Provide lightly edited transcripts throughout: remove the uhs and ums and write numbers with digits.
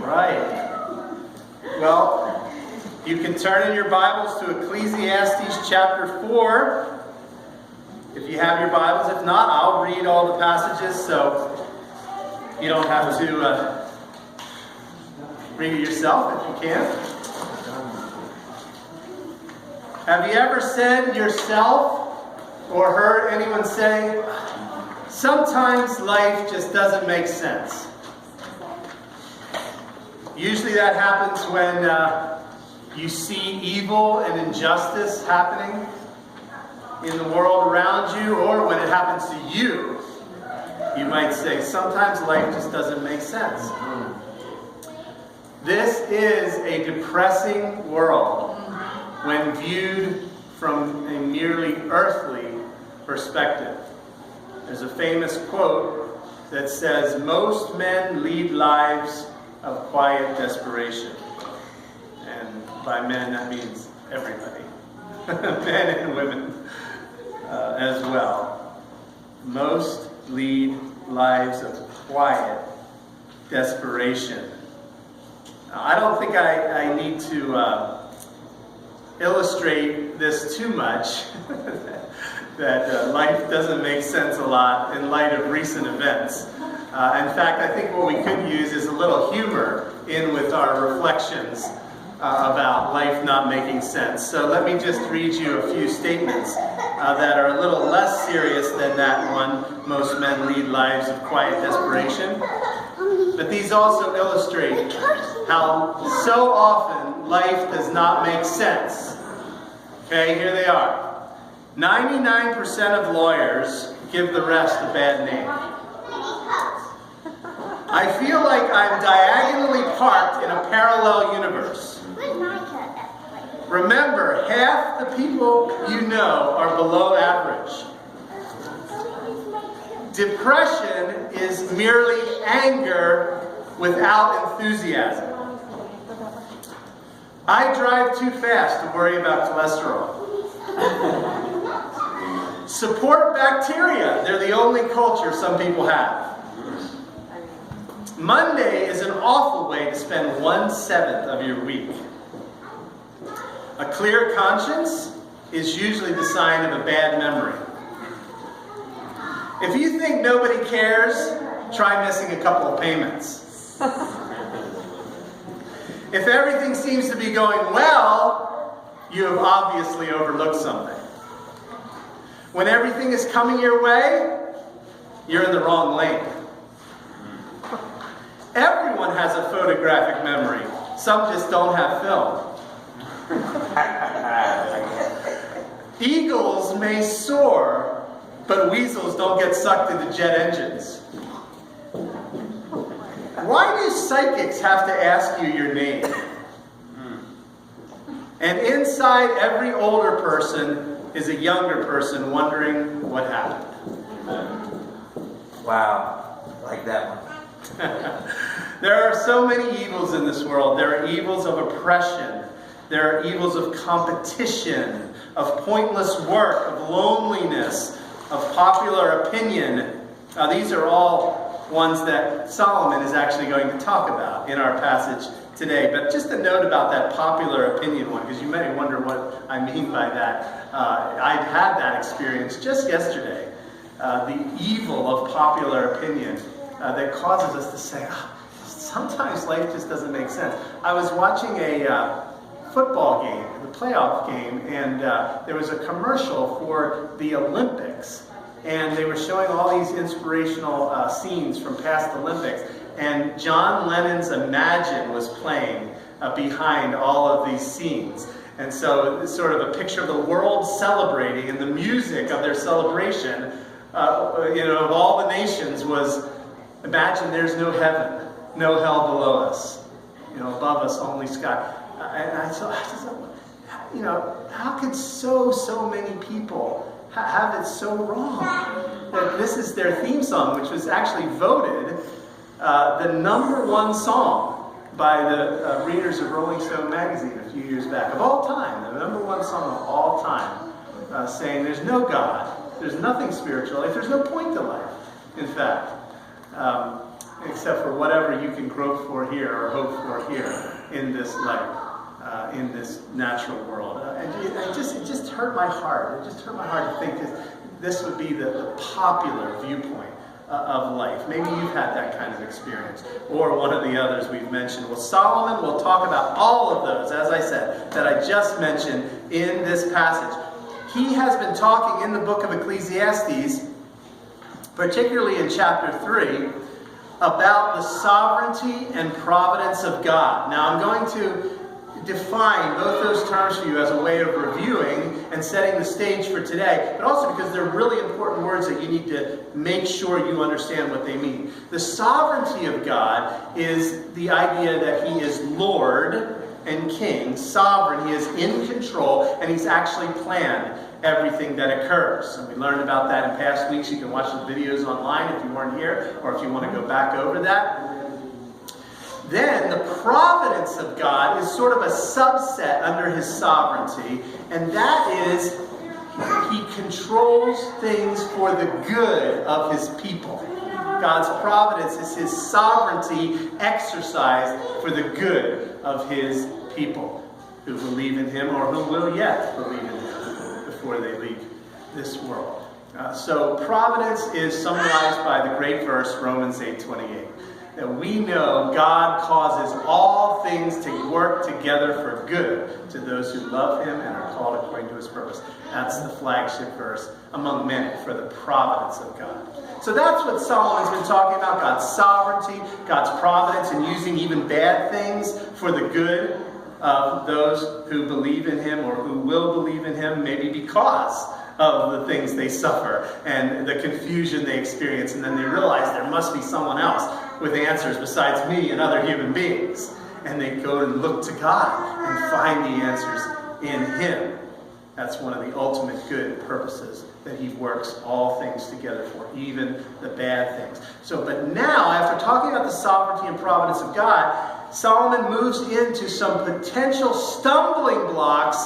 Right. Well, you can turn in your Bibles to Ecclesiastes chapter 4. If you have your Bibles. If not, I'll read all the passages so you don't have to read it yourself if you can. Have you ever said yourself or heard anyone say, sometimes life just doesn't make sense? Usually that happens when you see evil and injustice happening in the world around you, or when it happens to you. You might say, sometimes life just doesn't make sense. This is a depressing world when viewed from a merely earthly perspective. There's a famous quote that says, most men lead lives of quiet desperation. And by men, that means everybody. Men and women as well. Most lead lives of quiet desperation. I don't think I need to illustrate this too much, that life doesn't make sense a lot in light of recent events. In fact, I think what we could use is a little humor in with our reflections about life not making sense. So let me just read you a few statements that are a little less serious than that one, most men lead lives of quiet desperation. But these also illustrate how so often life does not make sense. Okay, here they are. 99% of lawyers give the rest a bad name. I feel like I'm diagonally parked in a parallel universe. Remember, half the people you know are below average. Depression is merely anger without enthusiasm. I drive too fast to worry about cholesterol. Support bacteria. They're the only culture some people have. Monday is an awful way to spend 1/7 of your week. A clear conscience is usually the sign of a bad memory. If you think nobody cares, try missing a couple of payments. If everything seems to be going well, you have obviously overlooked something. When everything is coming your way, you're in the wrong lane. Everyone has a photographic memory. Some just don't have film. Eagles may soar, but weasels don't get sucked into jet engines. Why do psychics have to ask you your name? And inside every older person is a younger person wondering what happened. Wow, like that one. There are so many evils in this world. There are evils of oppression. There are evils of competition, of pointless work, of loneliness, of popular opinion. These are all ones that Solomon is actually going to talk about in our passage today. But just a note about that popular opinion one, because you may wonder what I mean by that. I had that experience just yesterday. The evil of popular opinion that causes us to say, sometimes life just doesn't make sense. I was watching a football game, the playoff game, and there was a commercial for the Olympics. And they were showing all these inspirational scenes from past Olympics. And John Lennon's Imagine was playing behind all of these scenes. And so it's sort of a picture of the world celebrating, and the music of their celebration, of all the nations was, imagine there's no heaven, no hell below us. Above us only sky. And I just thought, how could so many people have it so wrong that this is their theme song, which was actually voted the #1 song by the readers of Rolling Stone magazine a few years back, of all time, the #1 song of all time, saying there's no God, there's nothing spiritual, there's no point to life, in fact. except for whatever you can grope for here or hope for here in this life, in this natural world. It just hurt my heart. It just hurt my heart to think that this would be the popular viewpoint of life. Maybe you've had that kind of experience, or one of the others we've mentioned. Well, Solomon will talk about all of those, as I said, that I just mentioned in this passage. He has been talking in the book of Ecclesiastes, particularly in chapter 3, about the sovereignty and providence of God. Now, I'm going to define both those terms for you as a way of reviewing and setting the stage for today, but also because they're really important words that you need to make sure you understand what they mean. The sovereignty of God is the idea that He is Lord and King, sovereign. He is in control, and He's actually planned everything that occurs. And we learned about that in past weeks. You can watch the videos online if you weren't here, or if you want to go back over that. Then the providence of God is sort of a subset under His sovereignty, and that is He controls things for the good of His people. God's providence is His sovereignty exercised for the good of His people who believe in Him or who will yet believe in Him before they leave this world. So providence is summarized by the great verse Romans 8:28. That we know God causes all things to work together for good to those who love Him and are called according to His purpose. That's the flagship verse among many for the providence of God. So that's what Solomon's been talking about, God's sovereignty, God's providence, and using even bad things for the good of those who believe in Him or who will believe in Him, maybe because of the things they suffer and the confusion they experience, and then they realize there must be someone else with answers besides me and other human beings. And they go and look to God and find the answers in Him. That's one of the ultimate good purposes, that He works all things together for, even the bad things. But now, after talking about the sovereignty and providence of God, Solomon moves into some potential stumbling blocks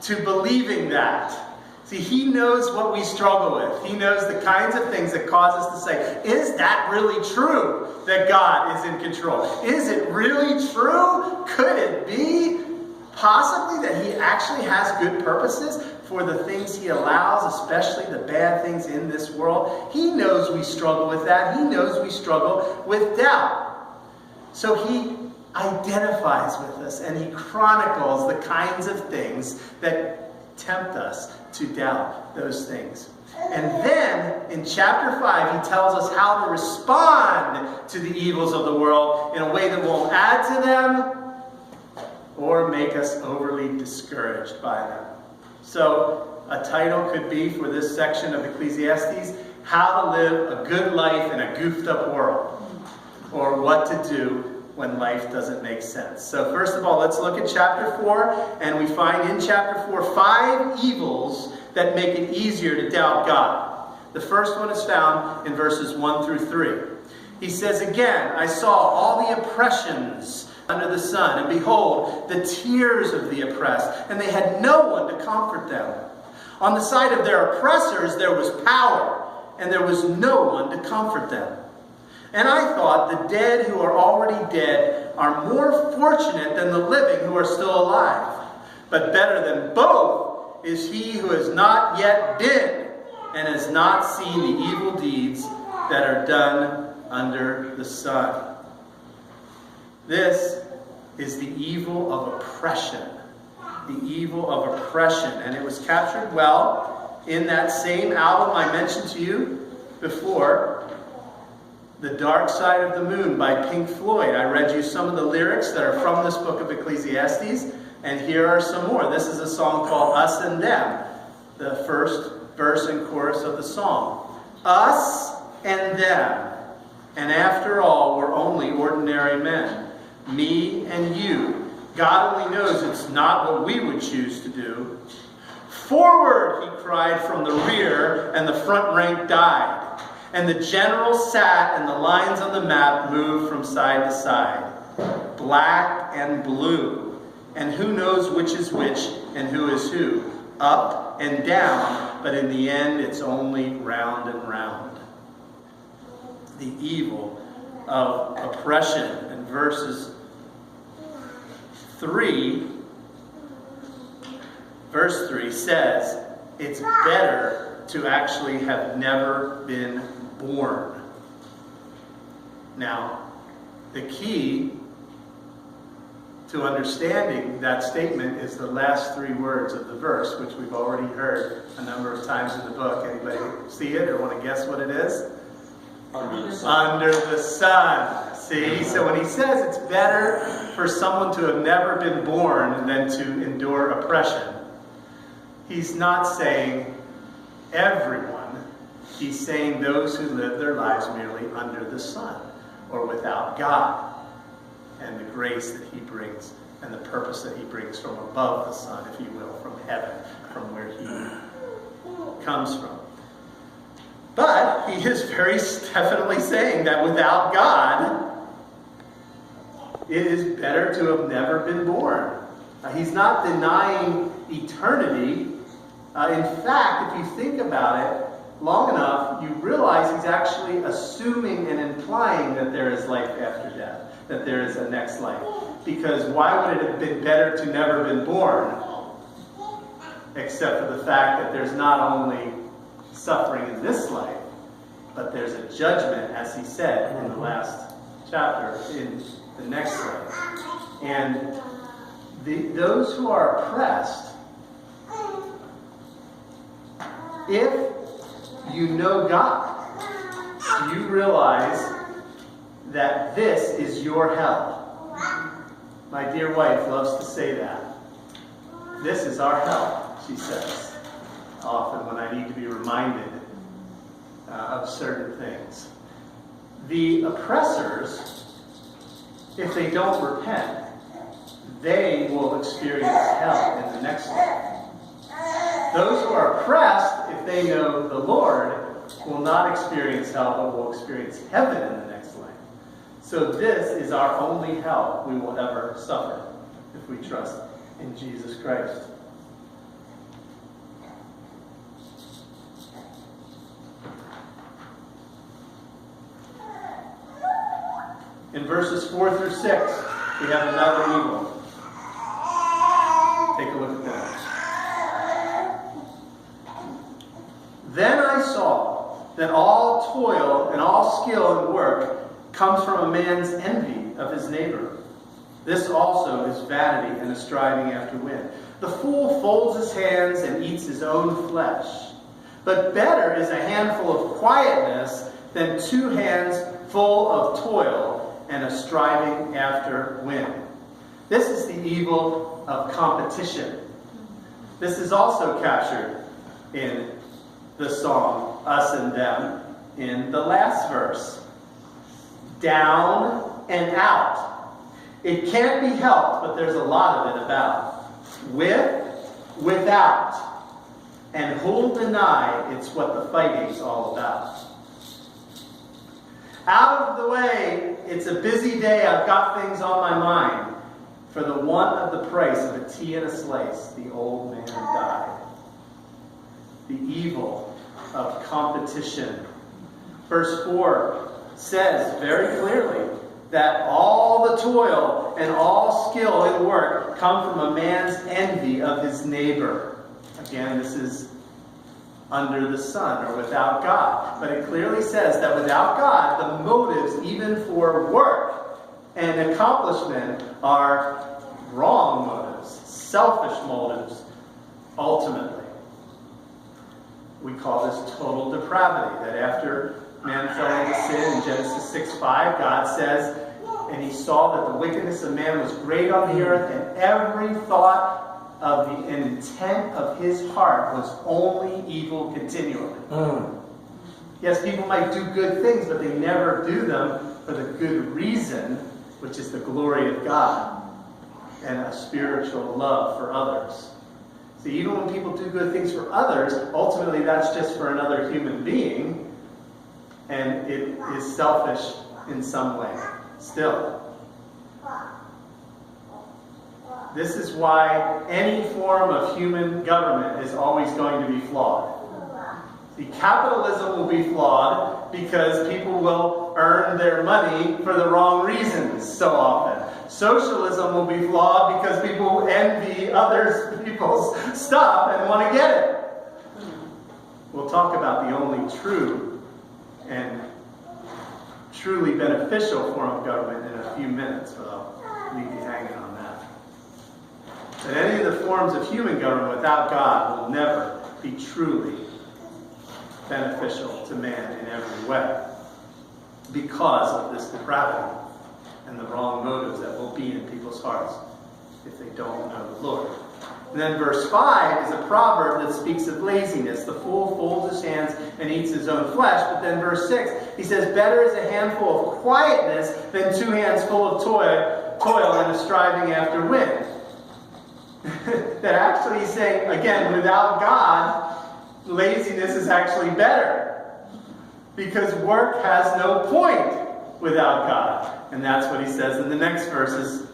to believing that. See, he knows what we struggle with. He knows the kinds of things that cause us to say, is that really true that God is in control? Is it really true? Could it be possibly that He actually has good purposes for the things He allows, especially the bad things in this world? He knows we struggle with that. He knows we struggle with doubt. So He identifies with us, and He chronicles the kinds of things that tempt us to doubt those things. And then in chapter 5, he tells us how to respond to the evils of the world in a way that won't add to them or make us overly discouraged by them. So a title could be for this section of Ecclesiastes, How to Live a Good Life in a Goofed Up World, or What to Do when life doesn't make sense. So first of all, let's look at chapter 4, and we find in chapter 4 5 evils that make it easier to doubt God. The first one is found in verses 1 through 3. He says, Again, I saw all the oppressions under the sun, and behold, the tears of the oppressed, and they had no one to comfort them. On the side of their oppressors there was power, and there was no one to comfort them. And I thought, the dead who are already dead are more fortunate than the living who are still alive. But better than both is he who has not yet been and has not seen the evil deeds that are done under the sun. This is the evil of oppression. The evil of oppression. And it was captured well in that same album I mentioned to you before, The Dark Side of the Moon by Pink Floyd. I read you some of the lyrics that are from this book of Ecclesiastes, and here are some more. This is a song called Us and Them, the first verse and chorus of the song. Us and them, and after all, we're only ordinary men. Me and you. God only knows it's not what we would choose to do. Forward, he cried from the rear, and the front rank died. And the general sat, and the lines on the map moved from side to side. Black and blue. And who knows which is which and who is who. Up and down, but in the end it's only round and round. The evil of oppression. And verse 3 says, it's better to actually have never been born. Now, the key to understanding that statement is the last 3 words of the verse, which we've already heard a number of times in the book. Anybody see it or want to guess what it is? Under the sun. Under the sun. See? So when he says it's better for someone to have never been born than to endure oppression, he's not saying everyone. He's saying those who live their lives merely under the sun or without God and the grace that he brings and the purpose that he brings from above the sun, if you will, from heaven, from where he comes from. But he is very definitely saying that without God, it is better to have never been born. He's not denying eternity. In fact, if you think about it long enough, you realize he's actually assuming and implying that there is life after death, that there is a next life. Because why would it have been better to never been born? Except for the fact that there's not only suffering in this life, but there's a judgment, as he said in the last chapter, in the next life. And those who are oppressed, if you know God, you realize that this is your hell. My dear wife loves to say that. This is our hell, she says, often when I need to be reminded of certain things. The oppressors, if they don't repent, they will experience hell in the next life. Those who are oppressed, if they know the Lord, will not experience hell, but will experience heaven in the next life. So this is our only hell we will ever suffer if we trust in Jesus Christ. In verses 4 through 6, we have another evil. Take a look at that. Then I saw that all toil and all skill and work comes from a man's envy of his neighbor. This also is vanity and a striving after wind. The fool folds his hands and eats his own flesh. But better is a handful of quietness than 2 hands full of toil and a striving after wind. This is the evil of competition. This is also captured in the song, Us and Them, in the last verse. Down and out. It can't be helped, but there's a lot of it about. With, without. And who'll deny it's what the fighting's all about? Out of the way, it's a busy day, I've got things on my mind. For the want of the price of a tea and a slice, the old man died. The evil of competition. Verse 4 says very clearly that all the toil and all skill and work come from a man's envy of his neighbor. Again, this is under the sun or without God. But it clearly says that without God, the motives even for work and accomplishment are wrong motives, selfish motives, ultimately. We call this total depravity, that after man fell into sin in Genesis 6:5, God says, and he saw that the wickedness of man was great on the earth, and every thought of the intent of his heart was only evil continually. Yes, people might do good things, but they never do them for the good reason, which is the glory of God and a spiritual love for others. See, even when people do good things for others, ultimately that's just for another human being, and it is selfish in some way still. This is why any form of human government is always going to be flawed. See, capitalism will be flawed because people will earn their money for the wrong reasons so often. Socialism will be flawed because people envy other people's stuff and want to get it. We'll talk about the only true and truly beneficial form of government in a few minutes, but I'll leave you hanging on that. But any of the forms of human government without God will never be truly beneficial to man in every way because of this depravity and the wrong motives that will be in people's hearts if they don't know the Lord. And then verse 5 is a proverb that speaks of laziness. The fool folds his hands and eats his own flesh. But then verse 6, he says, better is a handful of quietness than 2 hands full of toil and a striving after wind. That actually he's saying, again, without God, laziness is actually better. Because work has no point without God. And that's what he says in the next verses,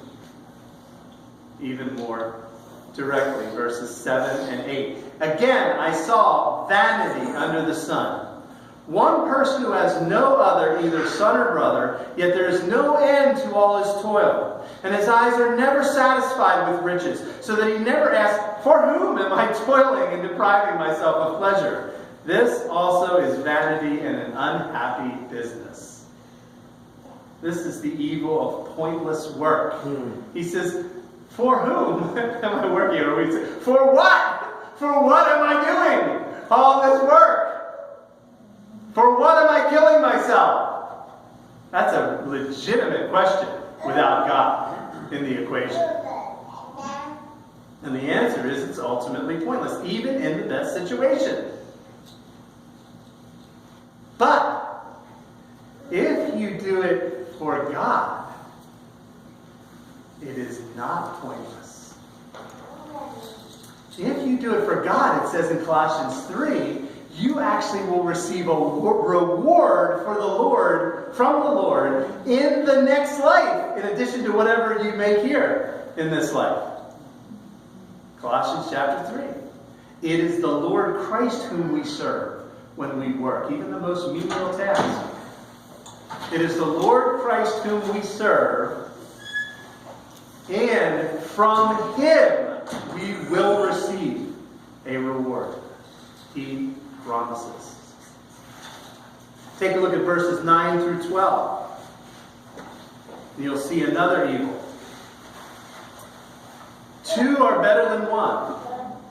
even more directly, verses 7 and 8. Again, I saw vanity under the sun. One person who has no other, either son or brother, yet there is no end to all his toil. And his eyes are never satisfied with riches, so that he never asks, for whom am I toiling and depriving myself of pleasure? This also is vanity and an unhappy business. This is the evil of pointless work. He says, for whom am I working? Or we say, for what? For what am I doing all this work? For what am I killing myself? That's a legitimate question without God in the equation. And the answer is it's ultimately pointless, even in the best situation. But if you do it for God, it is not pointless. If you do it for God, it says in Colossians 3, you actually will receive a reward from the Lord in the next life, in addition to whatever you make here in this life. Colossians chapter 3. It is the Lord Christ whom we serve when we work, even the most menial task. It is the Lord Christ whom we serve, and from Him we will receive a reward. He promises. Take a look at verses 9 through 12. And you'll see another evil. 2 are better than 1,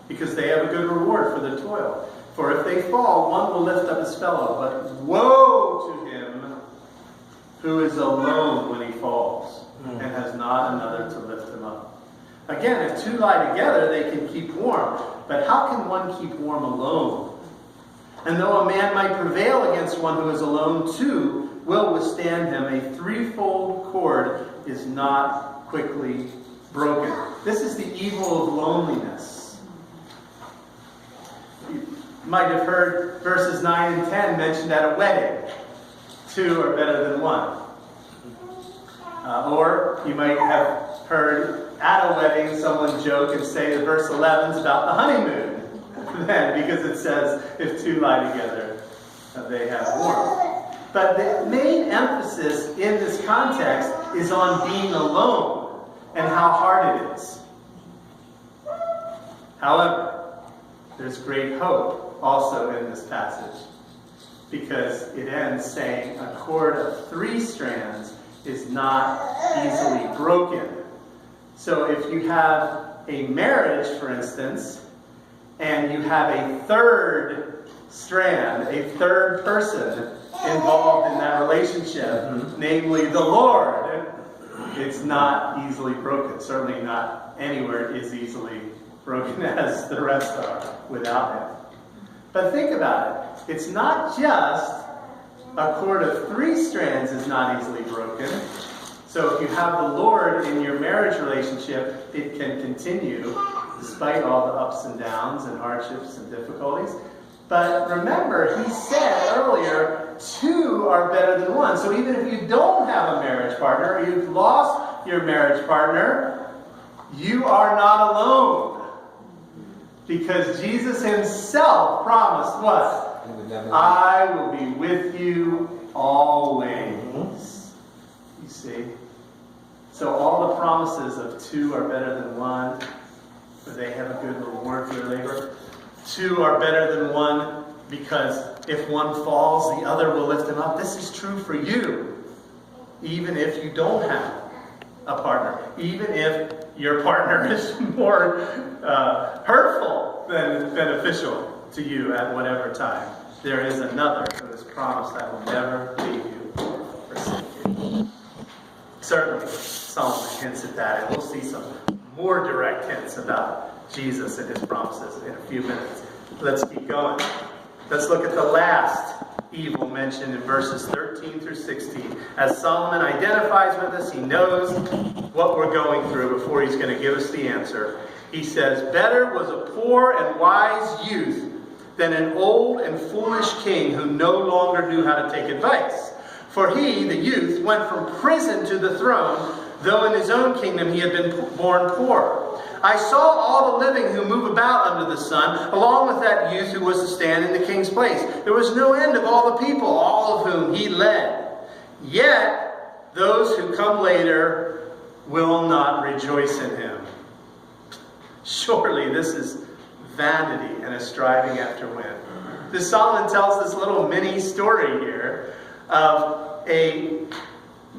because they have a good reward for their toil. For if they fall, one will lift up his fellow. But woe to him who is alone when he falls, and has not another to lift him up. Again, if 2 lie together, they can keep warm. But how can one keep warm alone? And though a man might prevail against one who is alone, 2 will withstand him. A threefold cord is not quickly broken. This is the evil of loneliness. You might have heard verses 9 and 10 mentioned at a wedding. 2 are better than 1. Or you might have heard at a wedding someone joke and say that verse 11 is about the honeymoon. Then, because it says if 2 lie together, they have warmth. But the main emphasis in this context is on being alone and how hard it is. However, there's great hope also in this passage, because it ends saying a cord of 3 strands is not easily broken. So if you have a marriage, for instance, and you have a third strand, a third person involved in that relationship, namely the Lord, it's not easily broken. Certainly not anywhere is easily broken as the rest are without Him. But think about it. It's not just a cord of 3 strands is not easily broken. So if you have the Lord in your marriage relationship, it can continue despite all the ups and downs and hardships and difficulties. But remember, he said earlier, 2 are better than 1. So even if you don't have a marriage partner, or you've lost your marriage partner, you are not alone. Because Jesus himself promised what? I will be with you always. You see? So all the promises of 2 are better than 1, for they have a good reward for their labor. 2 are better than 1 because if one falls, the other will lift him up. This is true for you, even if you don't have a partner. Even if your partner is more hurtful than beneficial to you at whatever time. There is another who has promised, I will never leave you or forsake you. Certainly, Solomon hints at that, and we'll see some more direct hints about Jesus and his promises in a few minutes. Let's keep going. Let's look at the last evil mentioned in verses 13 through 16. As Solomon identifies with us, he knows what we're going through before he's going to give us the answer. He says, "Better was a poor and wise youth than an old and foolish king who no longer knew how to take advice. For he, the youth, went from prison to the throne, though in his own kingdom he had been born poor. I saw all the living who move about under the sun, along with that youth who was to stand in the king's place. There was no end of all the people, all of whom he led. Yet those who come later will not rejoice in him." Surely this is vanity and a striving after wind. This Solomon tells this little mini story here of a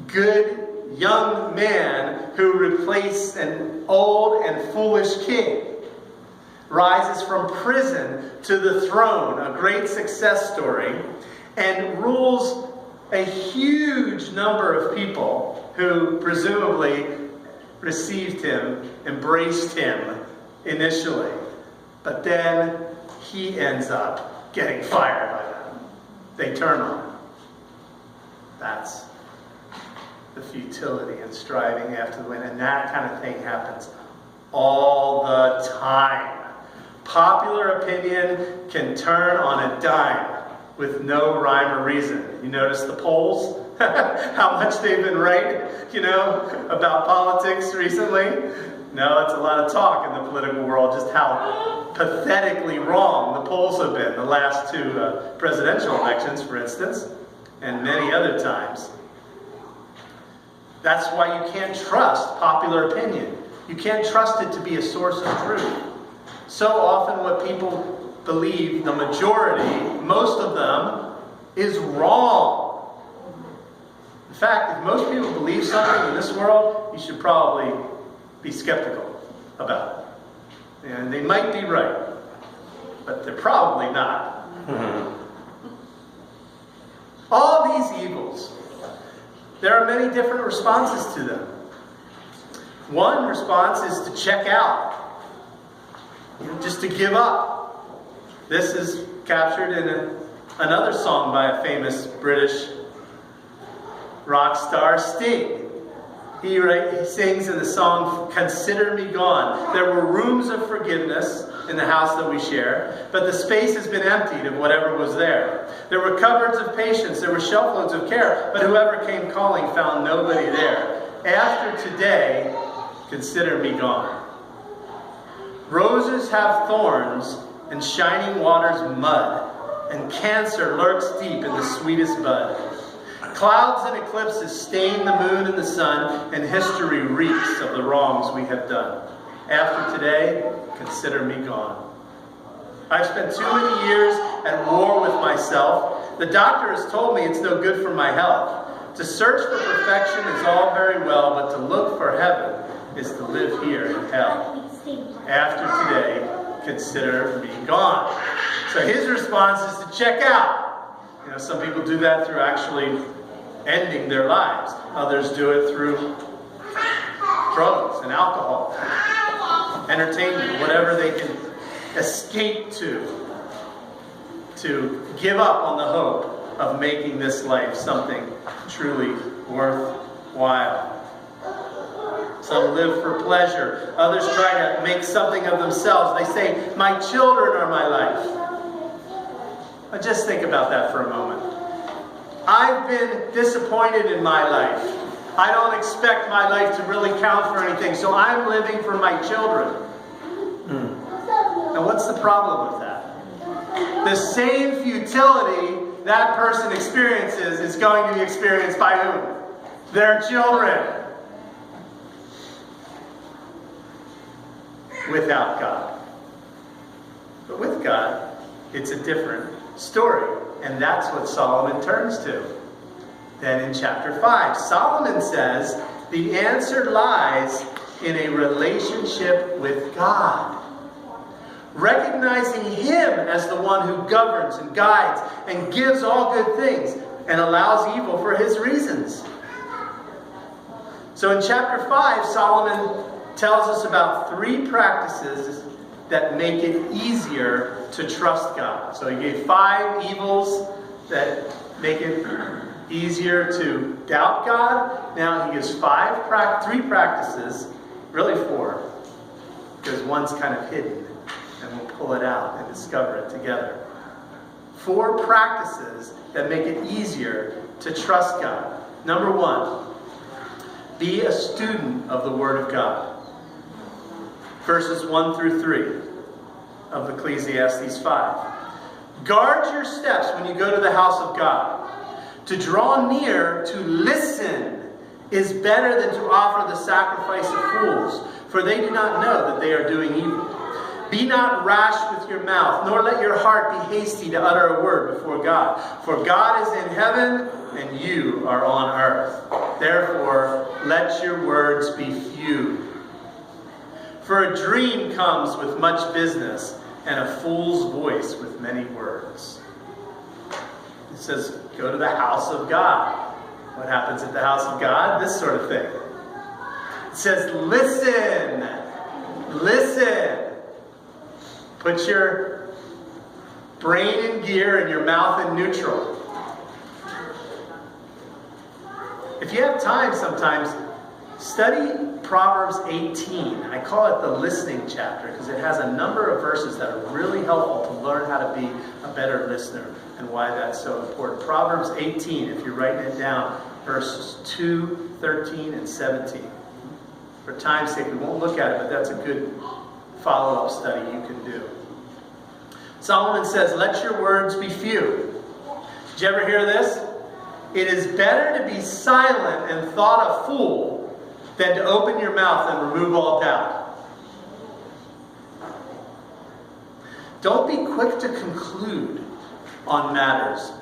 good young man who replaced an old and foolish king, rises from prison to the throne, a great success story, and rules a huge number of people who presumably received him, embraced him initially. But then he ends up getting fired by them. They turn on him. That's the futility and striving after the win. And that kind of thing happens all the time. Popular opinion can turn on a dime with no rhyme or reason. You notice the polls? How much they've been right, about politics recently? No, it's a lot of talk in the political world, just how pathetically wrong the polls have been. The last 2 presidential elections, for instance, and many other times. That's why you can't trust popular opinion. You can't trust it to be a source of truth. So often what people believe, the majority, most of them, is wrong. In fact, if most people believe something in this world, you should probably be skeptical about it. And they might be right, but they're probably not. All these evils, there are many different responses to them. One response is to check out, just to give up. This is captured in another song by a famous British rock star, Sting. He sings in the song, "Consider Me Gone." There were rooms of forgiveness in the house that we share, but the space has been emptied of whatever was there. There were cupboards of patience, there were shelf loads of care, but whoever came calling found nobody there. After today, consider me gone. Roses have thorns, and shining waters mud, and cancer lurks deep in the sweetest bud. Clouds and eclipses stain the moon and the sun, and history reeks of the wrongs we have done. After today, consider me gone. I've spent too many years at war with myself. The doctor has told me it's no good for my health. To search for perfection is all very well, but to look for heaven is to live here in hell. After today, consider me gone. So his response is to check out. Some people do that through actually ending their lives. Others do it through drugs and alcohol, entertainment, whatever they can escape to give up on the hope of making this life something truly worthwhile. Some live for pleasure. Others try to make something of themselves. They say, "My children are my life." Now just think about that for a moment. I've been disappointed in my life. I don't expect my life to really count for anything, so I'm living for my children. Now what's the problem with that? The same futility that person experiences is going to be experienced by whom? Their children. Without God. But with God, it's a different story. And that's what Solomon turns to. Then in chapter 5, Solomon says the answer lies in a relationship with God. Recognizing Him as the one who governs and guides and gives all good things and allows evil for His reasons. So in chapter 5, Solomon tells us about 3 practices that make it easier to trust God. So he gave 5 evils that make it easier to doubt God. Now he gives 3 practices, really 4, because one's kind of hidden, and we'll pull it out and discover it together. 4 practices that make it easier to trust God. Number 1, be a student of the Word of God. Verses 1 through 3 of Ecclesiastes 5. Guard your steps when you go to the house of God. To draw near, to listen, is better than to offer the sacrifice of fools, for they do not know that they are doing evil. Be not rash with your mouth, nor let your heart be hasty to utter a word before God. For God is in heaven, and you are on earth. Therefore, let your words be few. For a dream comes with much business, and a fool's voice with many words. It says, go to the house of God. What happens at the house of God? This sort of thing. It says, listen. Listen. Put your brain in gear and your mouth in neutral. If you have time sometimes, study Proverbs 18. I call it the listening chapter because it has a number of verses that are really helpful to learn how to be a better listener and why that's so important. Proverbs 18, if you're writing it down, verses 2, 13, and 17. For time's sake, we won't look at it, but that's a good follow-up study you can do. Solomon says, let your words be few. Did you ever hear this? It is better to be silent and thought a fool than to open your mouth and remove all doubt. Don't be quick to conclude on matters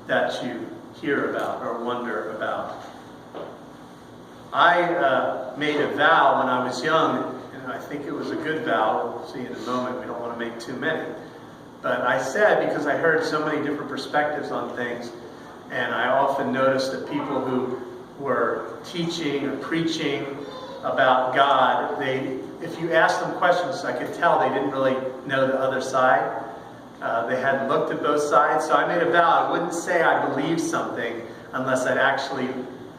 that you hear about or wonder about. I made a vow when I was young, and I think it was a good vow. We'll see in a moment. We don't want to make too many. But I said, because I heard so many different perspectives on things, and I often noticed that people who were teaching or preaching about God, if you asked them questions, I could tell they didn't really know the other side. They hadn't looked at both sides. So I made a vow I wouldn't say I believed something unless I'd actually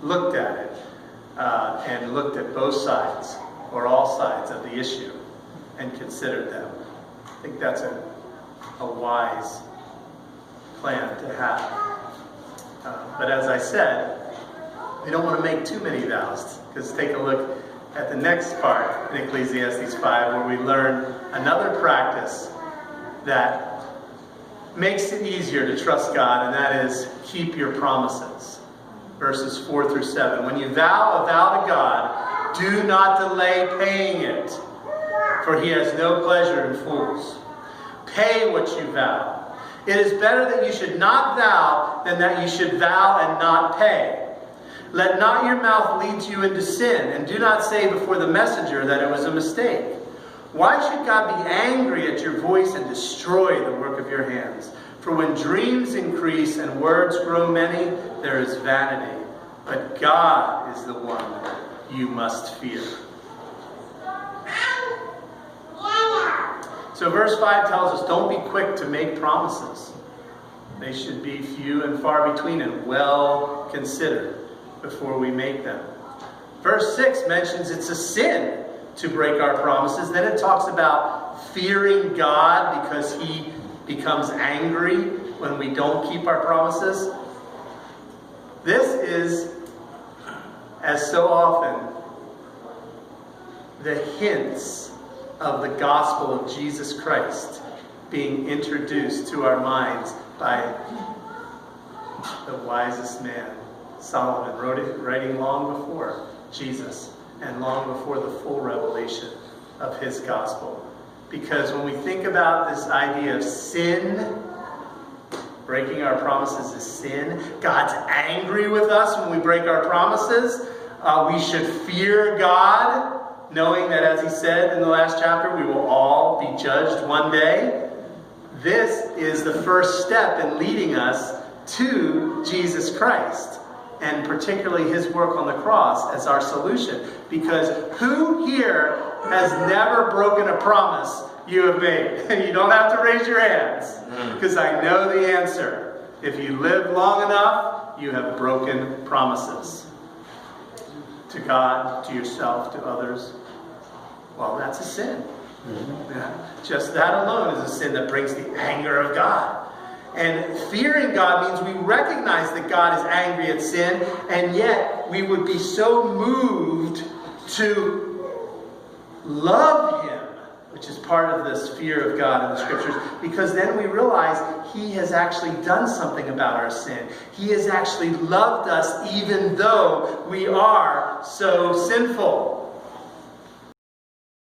looked at it and looked at both sides or all sides of the issue and considered them. I think that's a wise plan to have. But as I said, we don't want to make too many vows, because take a look at the next part in Ecclesiastes 5 where we learn another practice that makes it easier to trust God, and that is keep your promises. Verses 4 through 7. When you vow a vow to God, do not delay paying it, for He has no pleasure in fools. Pay what you vow. It is better that you should not vow than that you should vow and not pay. Let not your mouth lead you into sin, and do not say before the messenger that it was a mistake. Why should God be angry at your voice and destroy the work of your hands? For when dreams increase and words grow many, there is vanity. But God is the one you must fear. So verse 5 tells us, don't be quick to make promises. They should be few and far between and well considered before we make them. Verse 6 mentions it's a sin to break our promises. Then it talks about fearing God because He becomes angry when we don't keep our promises. This is, as so often, the hints of the gospel of Jesus Christ being introduced to our minds by the wisest man, Solomon, writing long before Jesus and long before the full revelation of his gospel. Because when we think about this idea of sin, breaking our promises is sin. God's angry with us when we break our promises. We should fear God, knowing that, as he said in the last chapter, we will all be judged one day. This is the first step in leading us to Jesus Christ, and particularly his work on the cross as our solution. Because who here has never broken a promise you have made? You don't have to raise your hands, because I know the answer. If you live long enough, you have broken promises. To God, to yourself, to others. Well, that's a sin. Yeah. Just that alone is a sin that brings the anger of God. And fearing God means we recognize that God is angry at sin, and yet we would be so moved to love him, which is part of this fear of God in the scriptures, because then we realize he has actually done something about our sin. He has actually loved us even though we are so sinful.